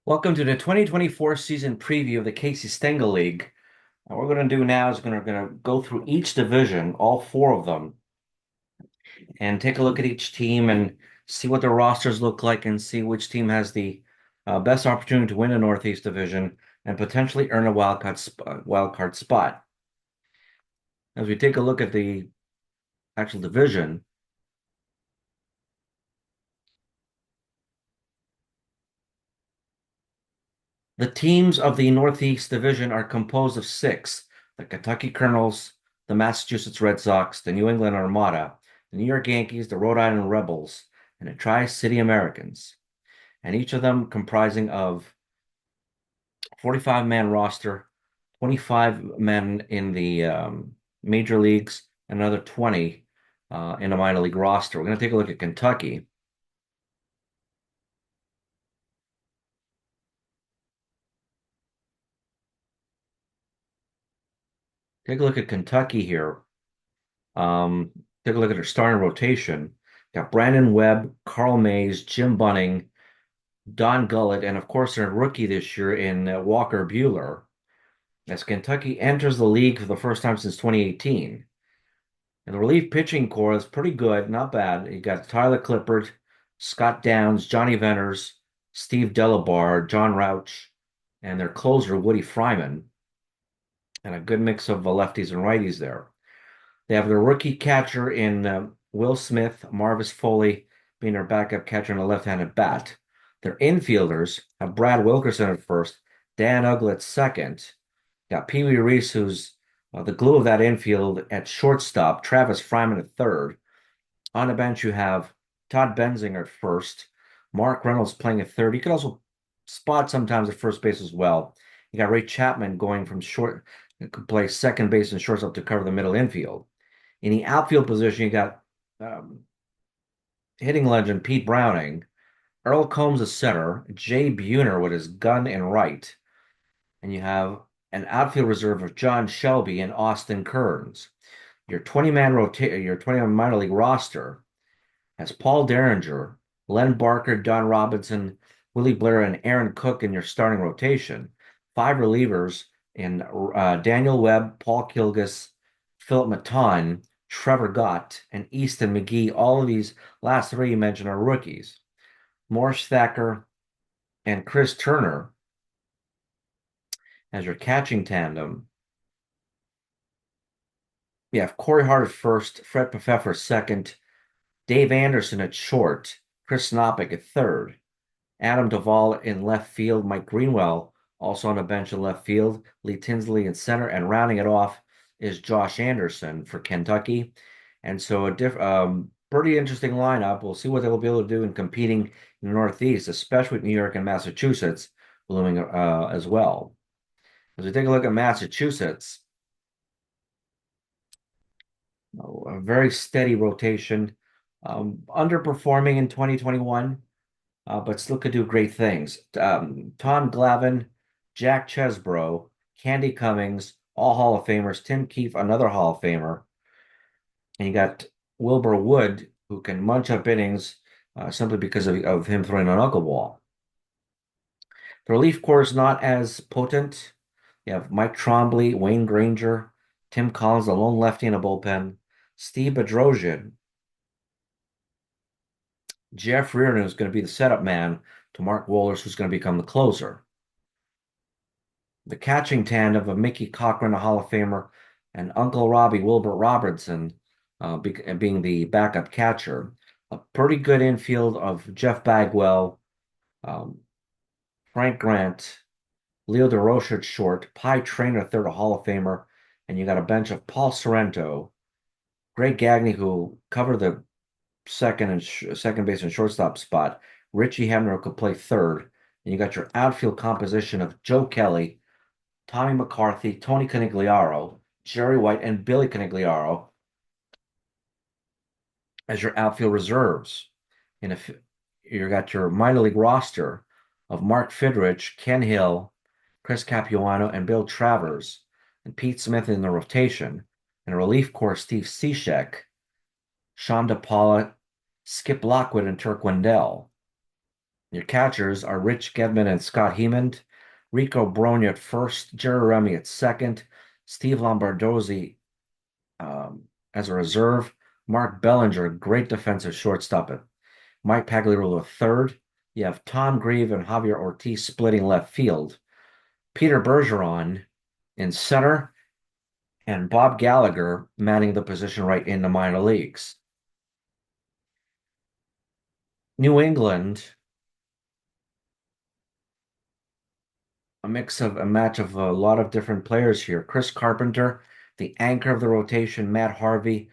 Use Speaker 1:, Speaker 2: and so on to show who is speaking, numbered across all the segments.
Speaker 1: Welcome to the 2024 season preview of the Casey Stengel League. And what we're going to do now is going to go through each division, all four of them, and take a look at each team and see what their rosters look like and see which team has the best opportunity to win the Northeast Division and potentially earn a wild card spot. As we take a look at the actual division, the teams of the Northeast Division are composed of six: the Kentucky Colonels, the Massachusetts Red Sox, the New England Armada, the New York Yankees, the Rhode Island Rebels, and the Tri-City Americans, and each of them comprising of 45-man roster, 25 men in the major leagues, and another 20 in the minor league roster. We're going to take a look at Kentucky. Take a look at Kentucky here. Um, Take a look at their starting rotation. Got Brandon Webb, Carl Mays, Jim Bunning, Don Gullett, and of course, their rookie this year in Walker Buehler. As Kentucky enters the league for the first time since 2018. And the relief pitching core is pretty good, not bad. You got Tyler Clippard, Scott Downs, Johnny Venters, Steve Delabar, John Rauch, and their closer, Woody Fryman, and a good mix of lefties and righties there. They have their rookie catcher in Will Smith, Marvis Foley being their backup catcher and a left-handed bat. Their infielders have Brad Wilkerson at first, Dan Uggla at second. Got Pee Wee Reese, who's the glue of that infield at shortstop, Travis Fryman at third. On the bench, you have Todd Benzinger at first, Mark Reynolds playing at third. You could also spot sometimes at first base as well. You got Ray Chapman going from short, could play second base and shortstop to cover the middle infield. In the outfield position, you got um, hitting legend Pete Browning, Earl Combs at center, Jay Buhner with his gun and right, and you have an outfield reserve of John Shelby and Austin Kearns. Your 20-man minor league roster has Paul Derringer, Len Barker, Don Robinson, Willie Blair, and Aaron Cook in your starting rotation. Five relievers in Daniel Webb, Paul Kilgus, Philip Maton, Trevor Gott, and Easton McGee. All of these last three you mentioned are rookies. Morris Thacker and Chris Turner as your catching tandem. You have Corey Hart at first, Fred Pfeffer second, Dave Anderson at short, Chris Knopick at third, Adam Duvall in left field, Mike Greenwell also on the bench in left field, Lee Tinsley in center, and rounding it off is Josh Anderson for Kentucky. And so pretty interesting lineup. We'll see what they'll be able to do in competing in the Northeast, especially with New York and Massachusetts blooming as well. As we take a look at Massachusetts, a very steady rotation, underperforming in 2021, but still could do great things. Tom Glavine, Jack Chesbro, Candy Cummings, all Hall of Famers. Tim Keefe, another Hall of Famer. And you got Wilbur Wood, who can munch up innings simply because of him throwing a knuckleball. The relief corps is not as potent. You have Mike Trombley, Wayne Granger, Tim Collins, the lone lefty in a bullpen, Steve Bedrosian, Jeff Reardon, who's going to be the setup man to Mark Wohlers, who's going to become the closer. The catching tandem of Mickey Cochran, a Hall of Famer, and Uncle Robbie Wilbert Robertson being the backup catcher. A pretty good infield of Jeff Bagwell, um, Frank Grant, Leo DeRocher at short, Pie Traynor, third, a Hall of Famer, and you got a bench of Paul Sorrento, Greg Gagne, who covered the second base and shortstop spot. Richie Hebner could play third, and you got your outfield composition of Joe Kelly, Tommy McCarthy, Tony Canigliaro, Jerry White, and Billy Canigliaro as your outfield reserves. And if you got your minor league roster of Mark Fidrich, Ken Hill, Chris Capuano, and Bill Travers, and Pete Smith in the rotation, and a relief corps Steve Cishek, Sean DePaula, Skip Lockwood, and Turk Wendell. Your catchers are Rich Gedman and Scott Hemond, Rico Brogna at first, Jerry Remy at second, Steve Lombardozzi as a reserve, Mark Bellinger, great defensive shortstop at Mike Pagliarulo at third. You have Tom Grieve and Javier Ortiz splitting left field, Peter Bergeron in center, and Bob Gallagher manning the position right in the minor leagues. New England, a match of a lot of different players here. Chris Carpenter, the anchor of the rotation, Matt Harvey,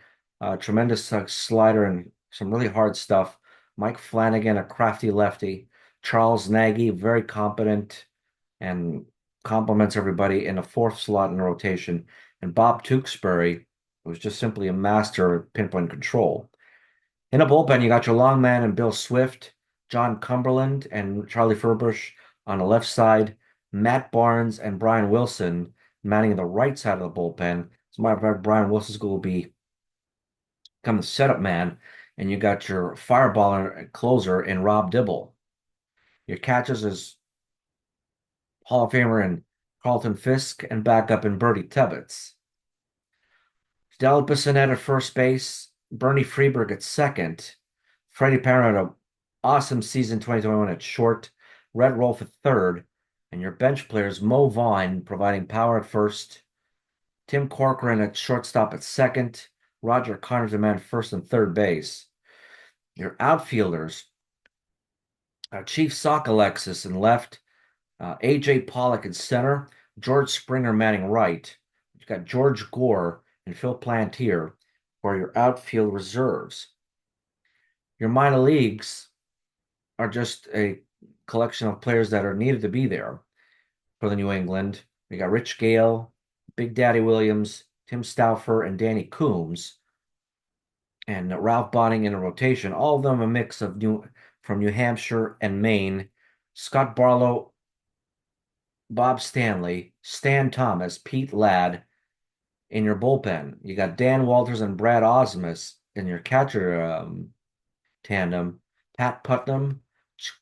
Speaker 1: tremendous slider and some really hard stuff. Mike Flanagan, a crafty lefty. Charles Nagy, very competent and compliments everybody in a fourth slot in the rotation. And Bob Tewksbury, who's just simply a master of pinpoint control. In a bullpen, you got your long man and Bill Swift, John Cumberland and Charlie Furbush on the left side, Matt Barnes and Brian Wilson manning the right side of the bullpen. As a matter of fact, Brian Wilson's going to become the setup man, and you got your fireballer and closer in Rob Dibble. Your catchers is Hall of Famer and Carlton Fisk and backup in Bertie Tebbetts. Del Bissonette at first base, Bernie Freeberg at second, Freddie Parent had an awesome season 2021 at short, Red Rolf at third, and your bench players Mo Vaughn providing power at first, Tim Corcoran at shortstop at second, Roger Connors man first and third base. Your outfielders, Chief Sock Alexis in left, AJ Pollock in center, George Springer manning right. You've got George Gore and Phil Plantier for your outfield reserves. Your minor leagues are just a collection of players that are needed to be there for the New England. We got Rich Gale, Big Daddy Williams, Tim Stauffer, and Danny Coombs, and Ralph Bonning in a rotation. All of them a mix of from New Hampshire and Maine. Scott Barlow, Bob Stanley, Stan Thomas, Pete Ladd in your bullpen. You got Dan Walters and Brad Osmus in your catcher tandem. Pat Putnam,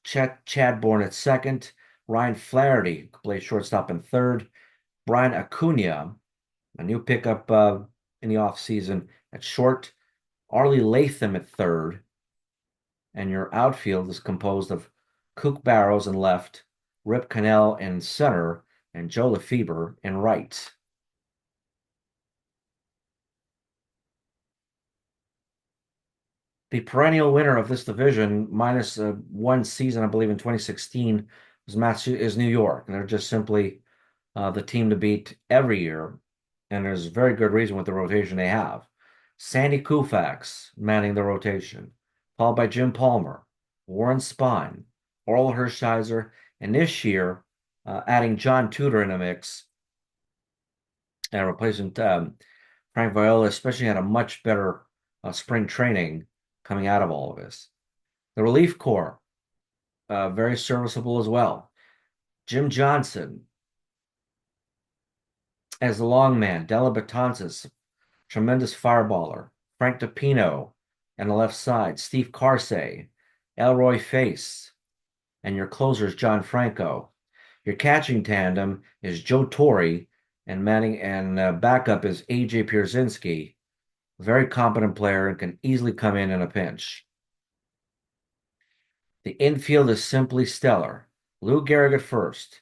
Speaker 1: Chad Bourne at second. Ryan Flaherty plays shortstop in third. Brian Acuna, a new pickup in the offseason at short. Arlie Latham at third. And your outfield is composed of Cook Barrows in left, Rip Cannell in center, and Joe Lefebvre in right. The perennial winner of this division, minus one season, I believe, in 2016, is New York. And they're just simply the team to beat every year. And there's very good reason with the rotation they have. Sandy Koufax manning the rotation, followed by Jim Palmer, Warren Spahn, Orel Hershiser, and this year, adding John Tudor in the mix and replacing Frank Viola, especially had a much better spring training coming out of all of this. The relief corps, very serviceable as well. Jim Johnson as the long man, Della Betances, tremendous fireballer. Frank DePino on the left side, Steve Carsey, Elroy Face, and your closer is John Franco. Your catching tandem is Joe Torre, and Manning and backup is AJ Pierzynski, very competent player and can easily come in a pinch. The infield is simply stellar. Lou Gehrig at first,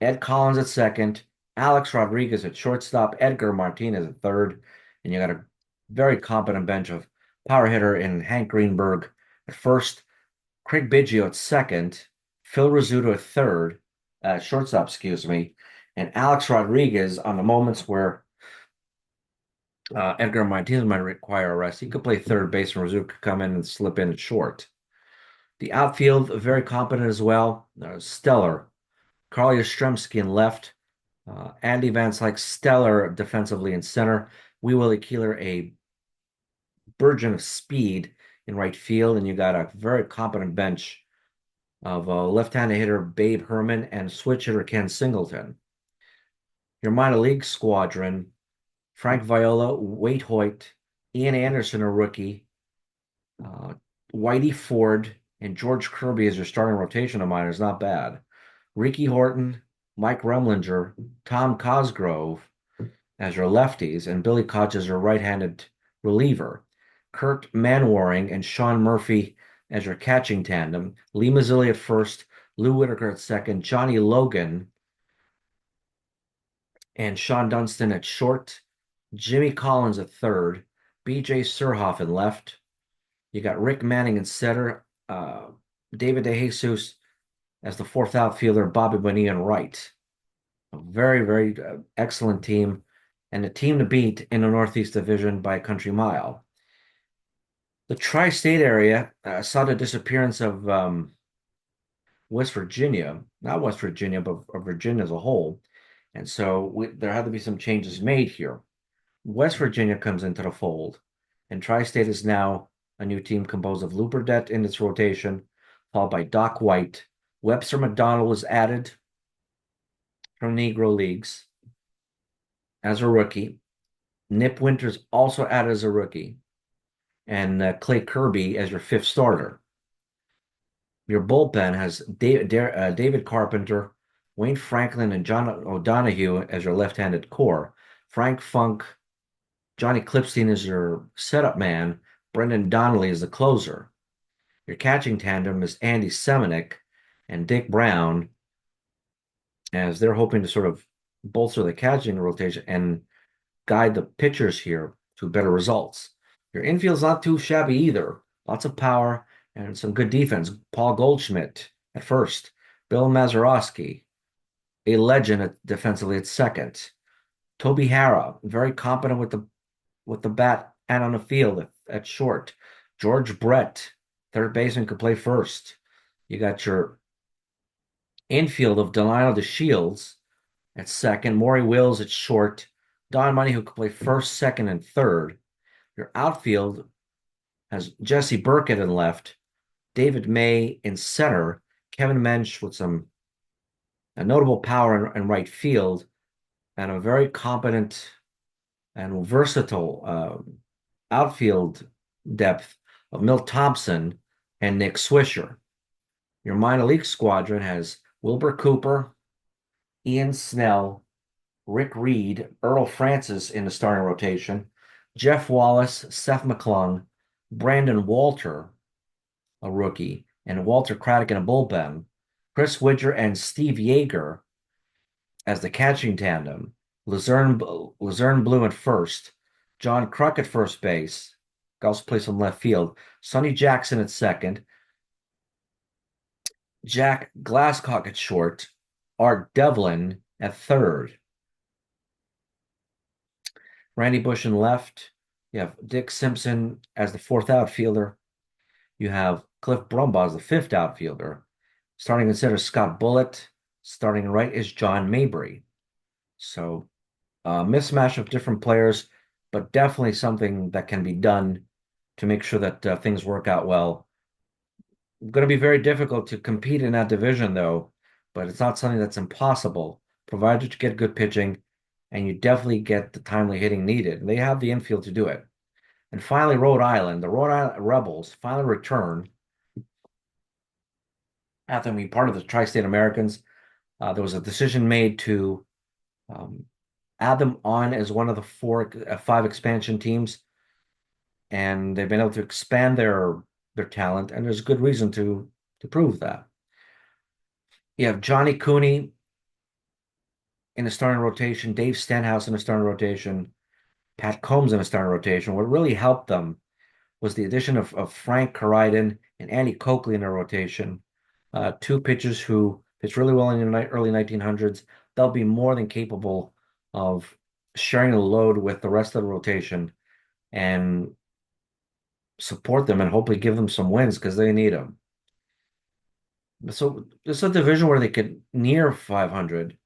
Speaker 1: Ed Collins at second, Alex Rodriguez at shortstop, Edgar Martinez at third, and you got a very competent bench of power hitter in Hank Greenberg at first, Craig Biggio at second, Phil Rizzuto at third, shortstop, excuse me, and Alex Rodriguez on the moments where Edgar Martinez might require a rest. He could play third base, and Rizzuto could come in and slip in at short. The outfield, very competent as well, stellar. Carl Yastrzemski in left, Andy Van Slyke, stellar defensively in center. Wee Willie Keeler, a burgeon of speed in right field, and you got a very competent bench of left-handed hitter Babe Herman and switch hitter Ken Singleton. Your minor league squadron, Frank Viola, Waite Hoyt, Ian Anderson, a rookie, Whitey Ford, and George Kirby as your starting rotation of mine is not bad. Ricky Horton, Mike Remlinger, Tom Cosgrove as your lefties, and Billy Koch as your right-handed reliever. Kurt Manwaring and Sean Murphy as your catching tandem. Lee Mazzilli at first, Lou Whitaker at second, Johnny Logan and Sean Dunston at short, Jimmy Collins at third, BJ Surhoff in left. You got Rick Manning in center, David DeJesus as the fourth outfielder, Bobby Bonilla in right. A very, very excellent team and a team to beat in the Northeast Division by a country mile. The tri-state area saw the disappearance of West Virginia, not West Virginia, but of Virginia as a whole. And so there had to be some changes made here. West Virginia comes into the fold, and Tri-State is now a new team composed of Lou Burdett in its rotation, followed by Doc White. Webster McDonald was added from Negro Leagues as a rookie. Nip Winters also added as a rookie, and Clay Kirby as your fifth starter. Your bullpen has David Carpenter, Wayne Franklin, and John O'Donohue as your left-handed core. Frank Funk, Johnny Clipstein is your setup man. Brendan Donnelly is the closer. Your catching tandem is Andy Semenick and Dick Brown, as they're hoping to sort of bolster the catching rotation and guide the pitchers here to better results. Your infield's not too shabby either. Lots of power and some good defense. Paul Goldschmidt at first. Bill Mazeroski, a legend defensively at second. Toby Harrah, very competent with the bat and on the field at short. George Brett, third baseman, could play first. You got your infield of Delino DeShields at second, Maury Wills at short, Don Money, who could play first, second, and third. Your outfield has Jesse Burkett in left, David May in center, Kevin Mensch with some a notable power in right field, and a very competent and versatile outfield depth of Milt Thompson and Nick Swisher. Your minor league squadron has Wilbur Cooper, Ian Snell, Rick Reed, Earl Francis in the starting rotation, Jeff Wallace, Seth McClung, Brandon Walter, a rookie, and Walter Craddock in a bullpen, Chris Widger and Steve Yeager as the catching tandem, Luzerne Blue at first, John Kruk at first base, also plays some left field, Sonny Jackson at second, Jack Glasscock at short, Art Devlin at third, Randy Bush in left. You have Dick Simpson as the fourth outfielder. You have Cliff Brumbaugh as the fifth outfielder. Starting in center, Scott Bullitt. Starting in right is John Mabry. So a mismatch of different players, but definitely something that can be done to make sure that things work out well. Going to be very difficult to compete in that division, though, but it's not something that's impossible, provided you get good pitching and you definitely get the timely hitting needed. They have the infield to do it. And finally, Rhode Island. The Rhode Island Rebels finally return after being part of the Tri-State Americans. There was a decision made to um, add them on as one of the five expansion teams, and they've been able to expand their talent, and there's good reason to prove that. You have Johnny Cooney in the starting rotation, Dave Stenhouse in the starting rotation, Pat Combs in the starting rotation. What really helped them was the addition of Frank Coriden and Andy Coakley in their rotation, two pitchers who pitched really well in the early 1900s. They'll be more than capable of sharing the load with the rest of the rotation and support them and hopefully give them some wins because they need them. So this is a division where they could near 500,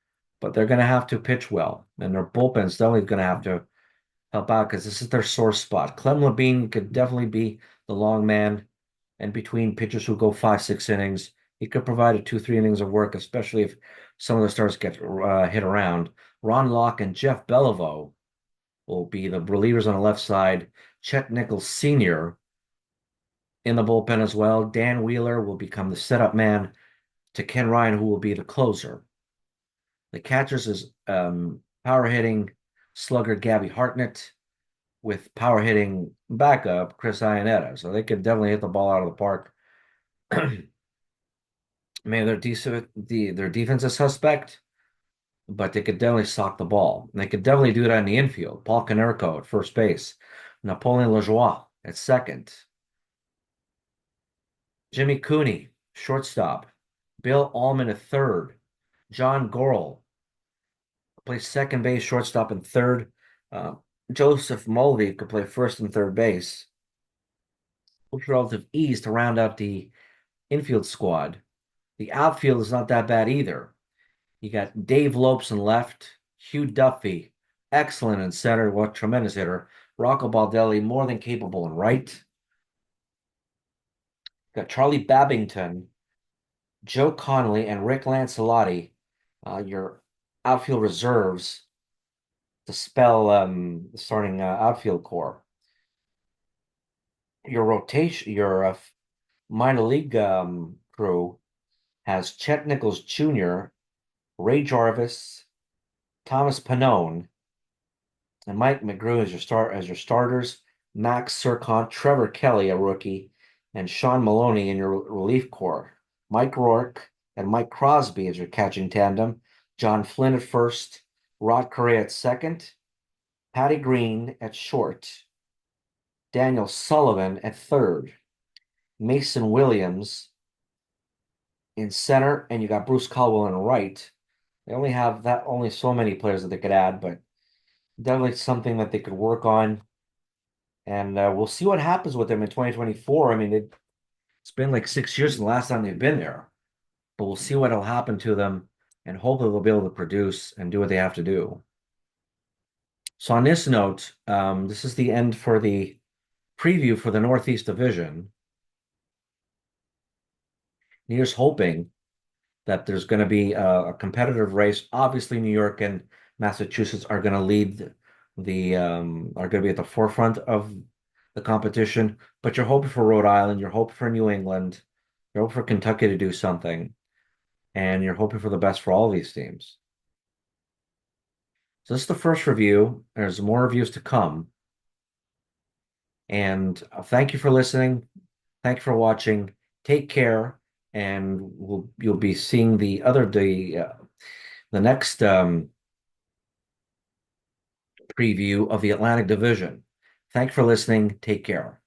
Speaker 1: but they're going to have to pitch well, and their bullpen's definitely going to have to help out because this is their sore spot. Clem Labine could definitely be the long man, and between pitchers who go 5, 6 innings, he could provide a 2, 3 innings of work, especially if some of the stars get hit around. Ron Locke and Jeff Beliveau will be the relievers on the left side. Chet Nichols Sr. in the bullpen as well. Dan Wheeler will become the setup man to Ken Ryan, who will be the closer. The catchers is power hitting slugger Gabby Hartnett with power hitting backup Chris Iannetta. So they could definitely hit the ball out of the park. Man, their defense is suspect, but they could definitely sock the ball. And they could definitely do that in the infield. Paul Konerko at first base, Napoleon Lajoie at second, Jimmy Cooney, shortstop, Bill Allman at third, John Gorel plays second base, shortstop, and third. Uh, Joseph Mulvey could play first and third base with relative ease to round out the infield squad. The outfield is not that bad either. You got Dave Lopes in left, Hugh Duffy, excellent in center, what tremendous hitter. Rocco Baldelli, more than capable in right. Got Charlie Babington, Joe Connolly, and Rick Lancelotti, your outfield reserves to spell the starting outfield core. Your rotation, your minor league crew has Chet Nichols Jr., Ray Jarvis, Thomas Pannone, and Mike McGrew as your starters, Max Serkont, Trevor Kelly, a rookie, and Sean Maloney in your relief corps. Mike Rourke and Mike Crosby as your catching tandem. John Flynn at first, Rod Correa at second, Patty Green at short, Daniel Sullivan at third, Mason Williams in center, and you got Bruce Caldwell in right. They only have that only so many players that they could add, but definitely something that they could work on. And we'll see what happens with them in 2024. I mean, it's been like 6 years the last time they've been there, but we'll see what'll happen to them, and hopefully they'll be able to produce and do what they have to do. So on this note, this is the end for the preview for the Northeast Division. Here's hoping that there's going to be a competitive race. Obviously, New York and Massachusetts are going to lead are going to be at the forefront of the competition. But you're hoping for Rhode Island, you're hoping for New England, you're hoping for Kentucky to do something, and you're hoping for the best for all of these teams. So this is the first review. There's more reviews to come. And thank you for listening. Thank you for watching. Take care, and you'll be seeing the next preview of the Atlantic Division. Thank you for listening. Take care.